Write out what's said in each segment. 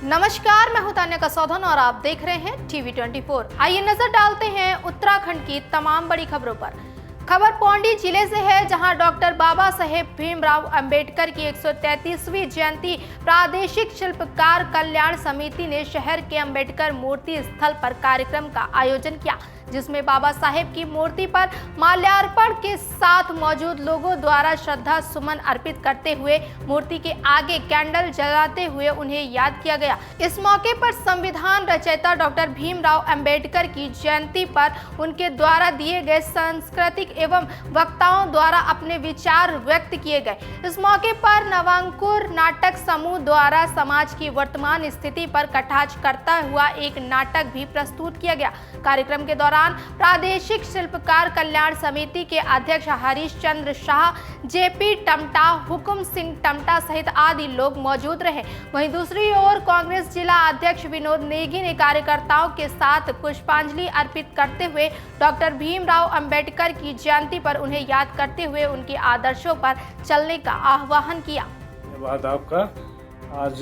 नमस्कार, मैं हूं तान्या कसौधन और आप देख रहे हैं टीवी 24। आइए नजर डालते हैं उत्तराखंड की तमाम बड़ी खबरों पर। खबर पौंडी जिले से है, जहां डॉक्टर बाबा साहेब भीमराव अंबेडकर की 133वीं जयंती प्रादेशिक शिल्पकार कल्याण समिति ने शहर के अंबेडकर मूर्ति स्थल पर कार्यक्रम का आयोजन किया, जिसमें बाबा साहेब की मूर्ति पर माल्यार्पण के साथ मौजूद लोगों द्वारा श्रद्धा सुमन अर्पित करते हुए मूर्ति के आगे कैंडल जलाते हुए उन्हें याद किया गया। इस मौके पर संविधान रचयिता डॉक्टर भीमराव अंबेडकर की जयंती पर उनके द्वारा दिए गए सांस्कृतिक एवं वक्ताओं द्वारा अपने विचार व्यक्त किए गए। इस मौके पर नवांकुर नाटक समूह द्वारा समाज की वर्तमान स्थिति पर कटाक्ष करता हुआ एक नाटक भी प्रस्तुत किया गया। कार्यक्रम के दौरान प्रादेशिक शिल्पकार कल्याण समिति के अध्यक्ष हरीश चंद्र शाह, जेपी टमटा, हुकुम सिंह टमटा सहित आदि लोग मौजूद रहे। वहीं दूसरी ओर कांग्रेस जिला अध्यक्ष विनोद नेगी ने कार्यकर्ताओं के साथ पुष्पांजलि अर्पित करते हुए डॉक्टर भीमराव अंबेडकर की जयंती पर उन्हें याद करते हुए उनके आदर्शों पर चलने का आह्वान किया। धन्यवाद आपका। आज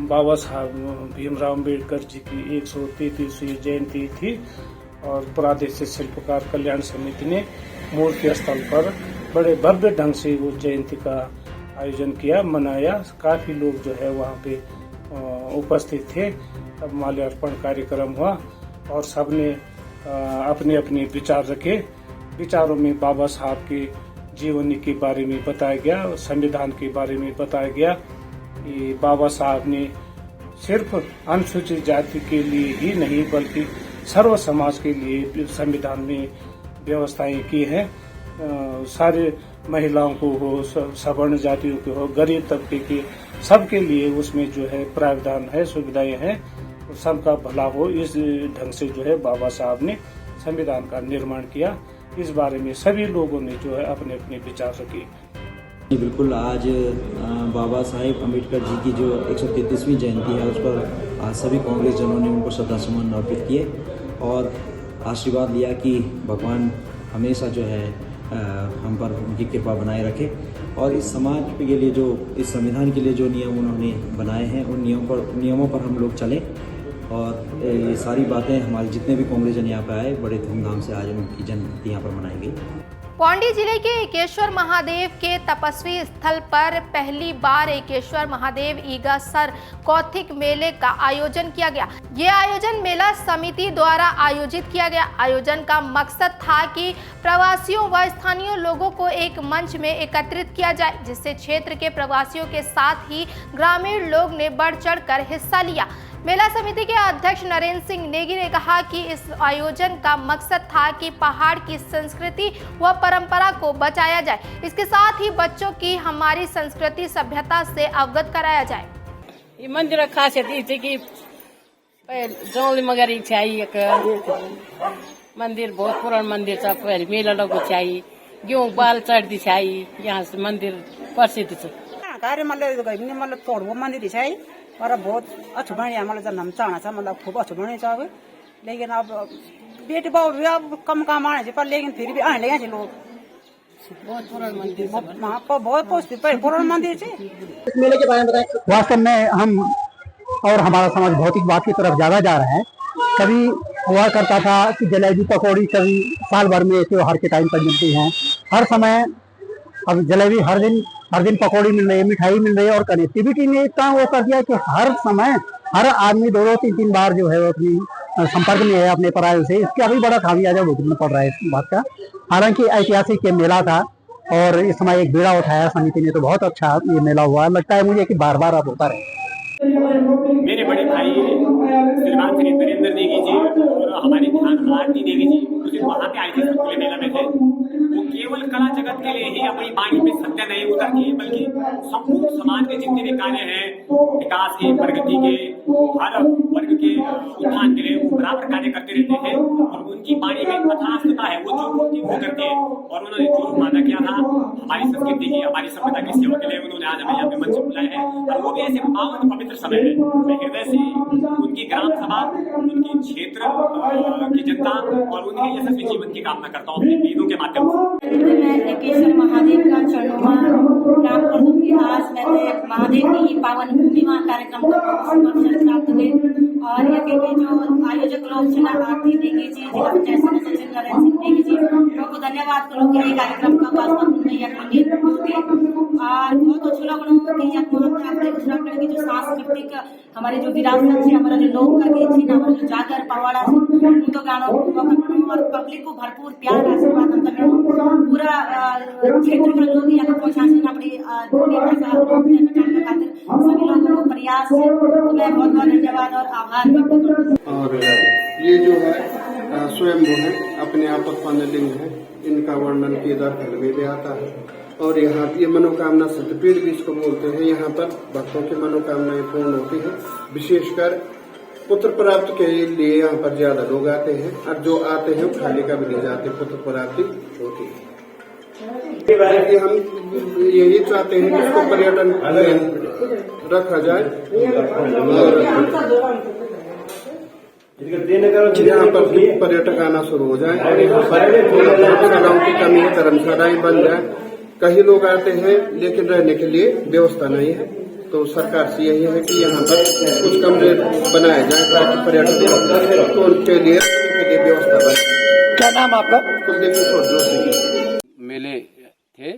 बाबा साहब भीमराव अंबेडकर जी की 133वीं जयंती थी और प्रादेशिक शिल्पकार कल्याण समिति ने मूर्ति स्थल पर बड़े भव्य ढंग से वो जयंती का आयोजन किया, मनाया। काफी लोग जो है वहाँ पे उपस्थित थे। अब माल्यार्पण कार्यक्रम हुआ और सबने अपने अपने विचार रखे। विचारों में बाबा साहब के जीवनी के बारे में बताया गया, संविधान के बारे में बताया गया कि बाबा साहब ने सिर्फ अनुसूचित जाति के लिए ही नहीं बल्कि सर्व समाज के लिए संविधान में व्यवस्थाएं की हैं। सारे महिलाओं को हो, सवर्ण जातियों को हो, गरीब तबके के सबके लिए उसमें जो है प्रावधान है, सुविधाएं हैं, सबका भला हो। इस ढंग से जो है बाबा साहब ने संविधान का निर्माण किया। इस बारे में सभी लोगों ने जो है अपने अपने विचार रखे। बिल्कुल, आज बाबा साहेब अम्बेडकर जी की जो 133वीं जयंती है उस पर आज सभी कांग्रेस जनों ने उनको श्रद्धासुमन अर्पित किए और आशीर्वाद लिया कि भगवान हमेशा जो है हम पर उनकी कृपा बनाए रखे और इस समाज के लिए जो इस संविधान के लिए जो नियम उन्होंने बनाए हैं उन नियमों पर हम लोग चलें और ये सारी बातें हमारे जितने भी कांग्रेस जन यहाँ पर आए बड़े धूमधाम से आज उनकी जयंती यहाँ पर मनाई गई। पौंडी जिले के एकेश्वर महादेव के तपस्वी स्थल पर पहली बार एकेश्वर महादेव ईगासर कौथिक मेले का आयोजन किया गया। ये आयोजन मेला समिति द्वारा आयोजित किया गया। आयोजन का मकसद था कि प्रवासियों व स्थानीय लोगों को एक मंच में एकत्रित किया जाए, जिससे क्षेत्र के प्रवासियों के साथ ही ग्रामीण लोग ने बढ़ चढ़ कर हिस्सा लिया। मेला समिति के अध्यक्ष नरेंद्र सिंह नेगी ने कहा कि इस आयोजन का मकसद था कि पहाड़ की संस्कृति व परंपरा को बचाया जाए, इसके साथ ही बच्चों की हमारी संस्कृति सभ्यता से अवगत कराया जाए। ये मंदिर खासियत ये थी कि जौली मगर एक मंदिर बहुत पुराना मंदिर था, पहले मेला लगो चाहिए, गेहूँ बाल चढ़ती चाहिए, यहाँ से मंदिर प्रसिद्ध है। कार्य मतलब तोड़ मंदिर है और बहुत अच्छा बने मतलब जन्म चाहना था, मतलब खूब अच्छा बने चाहे, लेकिन अब बेटी बाबू भी अब कम काम आने पर लेकिन फिर भी आने लगे लोग। बहुत पुराना मंदिर वहाँ पर बहुत पुराना मंदिर है। इस मेले के बारे में बताएं। वास्तव में हम और हमारा समाज भौतिकवाद की तरफ ज्यादा जा रहे हैं। कभी हुआ करता था कि जलेबी पकौड़ी कभी साल भर में त्योहार के टाइम पर मिलती हैं, हर समय। अब जलेबी हर दिन पकौड़ी मिल रही है, मिठाई मिल रही है और कनेक्टिविटी ने इतना वो कर दिया कि हर समय हर आदमी 2-3 बार जो है वो अपनी संपर्क में है अपने परायों से। इसका भी बड़ा खामियाजा भुगतना पड़ रहा है इस बात का। हालांकि ऐतिहासिक ये मेला था और इस समय एक बीड़ा उठाया समिति ने, तो बहुत अच्छा ये मेला हुआ। लगता है मुझे कि बार बार अब होता रहे। मेरे बड़े भाई श्रीमान श्री नरेंद्र नेगी जी और हमारी ध्यान आरती देवी जी उस दिन वहाँ पे आए थे खुले मेला में थे। वो केवल कला जगत के लिए ही अपनी वाणी में सत्य नहीं उतरती है, बल्कि संपूर्ण समाज के जितने भी कार्य हैं, विकास के, प्रगति के, हर वर्ग के उत्थान के लिए वो बराबर कार्य करते रहते हैं और उनकी वाणी में तथास्तता है, वो जो बोलती वो करते हैं। और उन्होंने जो वादा किया था हमारी संस्कृति की, हमारी सभ्यता की सेवा के लिए, उन्होंने आज हमें यहाँ पे मंच बुलाया है। और वो भी ऐसे पावन पवित्र समय में मैं हृदय से उनकी ग्राम सभा, उनकी क्षेत्र की जनता और उनके यशस्वी जीवन की कामना करता हूँ अपने वेदों के माध्यम से। मैं एकेश्वर महादेव का चरणों में प्रणाम कर दूंगी। आज मैंने महादेव की पावन भूमिमा कार्यक्रम का अवसर प्राप्त हुए और यहाँ के जो आयोजक लोग जिला आरती देगी जी, जिला पंचायत सदस्य सचिव नरेंद्र सिंह देगी जी, उनको धन्यवाद करूँ कि ये कार्यक्रम का वास्तव में और बहुत अच्छा लगा कि उत्तराखंड की जो सांस्कृतिक हमारे जो विरासत है, हमारा जो लोक का गीत है, हमारा जो जागर पवाड़ा है, उनको गानों और पब्लिक को भरपूर प्यार आशीर्वाद हम तक पूरा क्षेत्र का लोग यहाँ पहुँचा अपनी भाषा खातिर सभी लोगों को प्रयास है। तो मैं बहुत बहुत धन्यवाद और आभार व्यक्त करती हूँ। और ये जो है स्वयंभू है, अपने आप उत्पन्न लिंग है, इनका वर्णन केदार खंड में भी आता है। और यहाँ ये मनोकामना सिद्धपीठ भी इसको बोलते हैं। यहाँ पर भक्तों की मनोकामनाएं पूर्ण होती है। विशेषकर पुत्र प्राप्त के लिए यहाँ पर ज्यादा लोग आते हैं और जो आते हैं खाली का भी नहीं जाते, पुत्र प्राप्ति होती है। हम यही चाहते हैं कि इसको पर्यटन रखा जाए और यहाँ पर पर्यटक आना शुरू हो जाए और यहाँ पर धर्मशालाओं की कमी है, धर्मशालाएं बन जाए। कई लोग आते हैं लेकिन रहने के लिए व्यवस्था नहीं है, तो सरकार से यही है कि यहाँ पर कुछ कमरे बनाए जाए ताकि पर्यटक तो उनके लिए व्यवस्था बने। क्या नाम आपका? मेले थे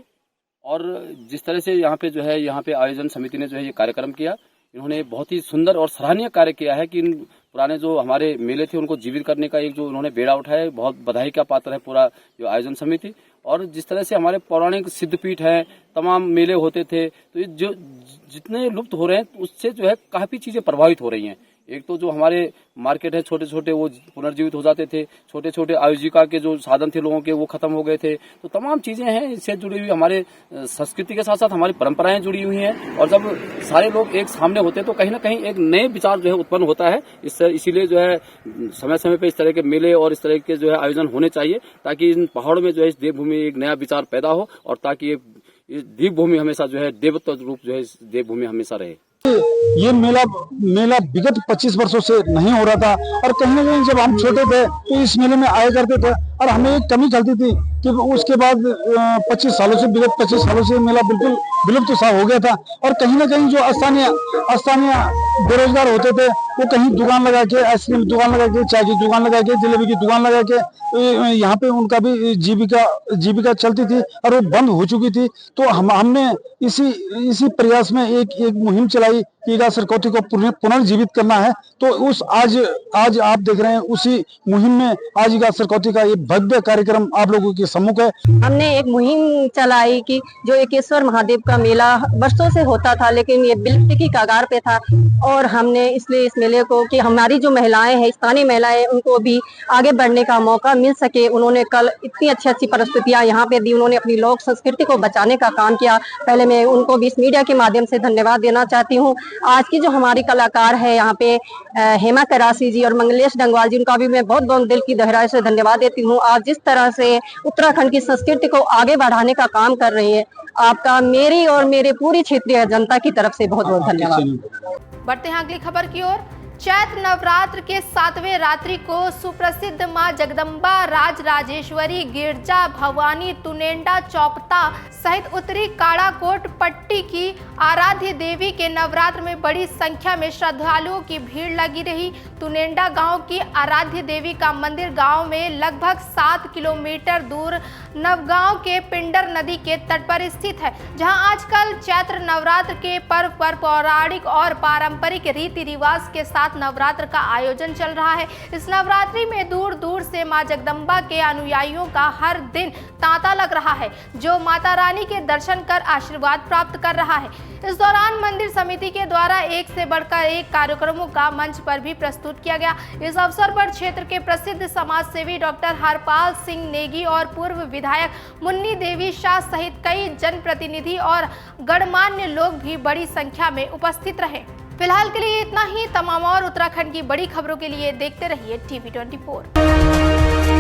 और जिस तरह से यहाँ पे आयोजन समिति ने जो है ये कार्यक्रम किया, इन्होंने बहुत ही सुंदर और सराहनीय कार्य किया है कि इन पुराने जो हमारे मेले थे उनको जीवित करने का एक जो उन्होंने बेड़ा उठाया है, बहुत बधाई का पात्र है पूरा जो आयोजन समिति। और जिस तरह से हमारे पौराणिक सिद्धपीठ हैं, तमाम मेले होते थे, तो ये जो जितने लुप्त हो रहे हैं उससे जो है काफी चीजें प्रभावित हो रही हैं। एक तो जो हमारे मार्केट है छोटे छोटे वो पुनर्जीवित हो जाते थे, छोटे छोटे आजीविका के जो साधन थे लोगों के वो खत्म हो गए थे। तो तमाम चीजें हैं इससे जुड़ी हुई, हमारे संस्कृति के साथ साथ हमारी परंपराएं जुड़ी हुई हैं। और जब सारे लोग एक सामने होते हैं तो कहीं ना कहीं एक नए विचार जो है उत्पन्न होता है। इसीलिए जो है समय समय पे इस तरह के मेले और इस तरह के जो है आयोजन होने चाहिए ताकि इन पहाड़ों में जो है इस देवभूमि में एक नया विचार पैदा हो और ताकि ये देवभूमि हमेशा जो है देवत्व रूप जो है इस देवभूमि हमेशा रहे। ये मेला विगत 25 वर्षों से नहीं हो रहा था और कहीं ना कहीं जब हम छोटे थे तो इस मेले में आया करते थे और हमें एक कमी चलती थी कि उसके बाद विगत 25 सालों से मेला बिल्कुल विलुप्त सा हो गया था। और कहीं ना कहीं जो स्थानीय बेरोजगार होते थे वो कहीं दुकान लगा के, आइसक्रीम दुकान लगा के, चाय की दुकान लगा के, जलेबी की दुकान लगा के यहाँ पे उनका भी जीविका चलती थी और वो बंद हो चुकी थी। तो हमने इसी प्रयास में एक मुहिम चलाई कि ईगा सरकोटी को पुनर्जीवित करना है। तो उस आज आप देख रहे हैं उसी मुहिम में आज ईगा सरकोटी का ये भव्य कार्यक्रम आप लोगों के सम्मुख है। हमने एक मुहिम चलाई कि जो एकेश्वर महादेव का मेला वर्षों से होता था लेकिन ये विलुप्ति की कगार पे था और हमने इसलिए इस मेले को कि हमारी जो महिलाएं हैं, स्थानीय महिलाएं, उनको भी आगे बढ़ने का मौका मिल सके। उन्होंने कल इतनी अच्छी परिस्थितियां यहाँ पे दी, उन्होंने अपनी लोक संस्कृति को बचाने का काम किया। पहले मैं उनको भी इस मीडिया के माध्यम से धन्यवाद देना चाहती हूँ। आज की जो हमारी कलाकार है यहाँ पे हेमा करासी जी और मंगलेश डंगवाल जी, उनका भी मैं बहुत बहुत दिल की गहराई से धन्यवाद देती हूँ। आप जिस तरह से उत्तराखंड की संस्कृति को आगे बढ़ाने का काम कर रही है, आपका मेरी और मेरे पूरी क्षेत्रीय जनता की तरफ से बहुत बहुत धन्यवाद। बढ़ते हैं अगली खबर की ओर। चैत्र नवरात्र के 7वें रात्रि को सुप्रसिद्ध मां जगदम्बा राजराजेश्वरी गिरजा भवानी तुनेंडा चौपता सहित उत्तरी काड़ाकोट पट्टी की आराध्य देवी के नवरात्र में बड़ी संख्या में श्रद्धालुओं की भीड़ लगी रही। तुनेंडा गांव की आराध्य देवी का मंदिर गांव में लगभग 7 किलोमीटर दूर नवगांव के पिंडर नदी के तट पर स्थित है, जहां आजकल चैत्र नवरात्र के पर्व पर पौराणिक और पारंपरिक रीति रिवाज के साथ नवरात्र का आयोजन चल रहा है। इस नवरात्रि में दूर दूर से मां जगदम्बा के अनुयायियों का हर दिन तांता लग रहा है, जो माता रानी के दर्शन कर आशीर्वाद प्राप्त कर रहा है। इस दौरान मंदिर समिति के द्वारा एक से बढ़कर एक कार्यक्रमों का मंच पर भी प्रस्तुत किया गया। इस अवसर पर क्षेत्र के प्रसिद्ध समाज सेवी डॉक्टर हरपाल सिंह नेगी और पूर्व विधायक मुन्नी देवी शाह सहित कई जनप्रतिनिधि और गणमान्य लोग भी बड़ी संख्या में उपस्थित रहे। फिलहाल के लिए इतना ही। तमाम और उत्तराखंड की बड़ी खबरों के लिए देखते रहिए TV24।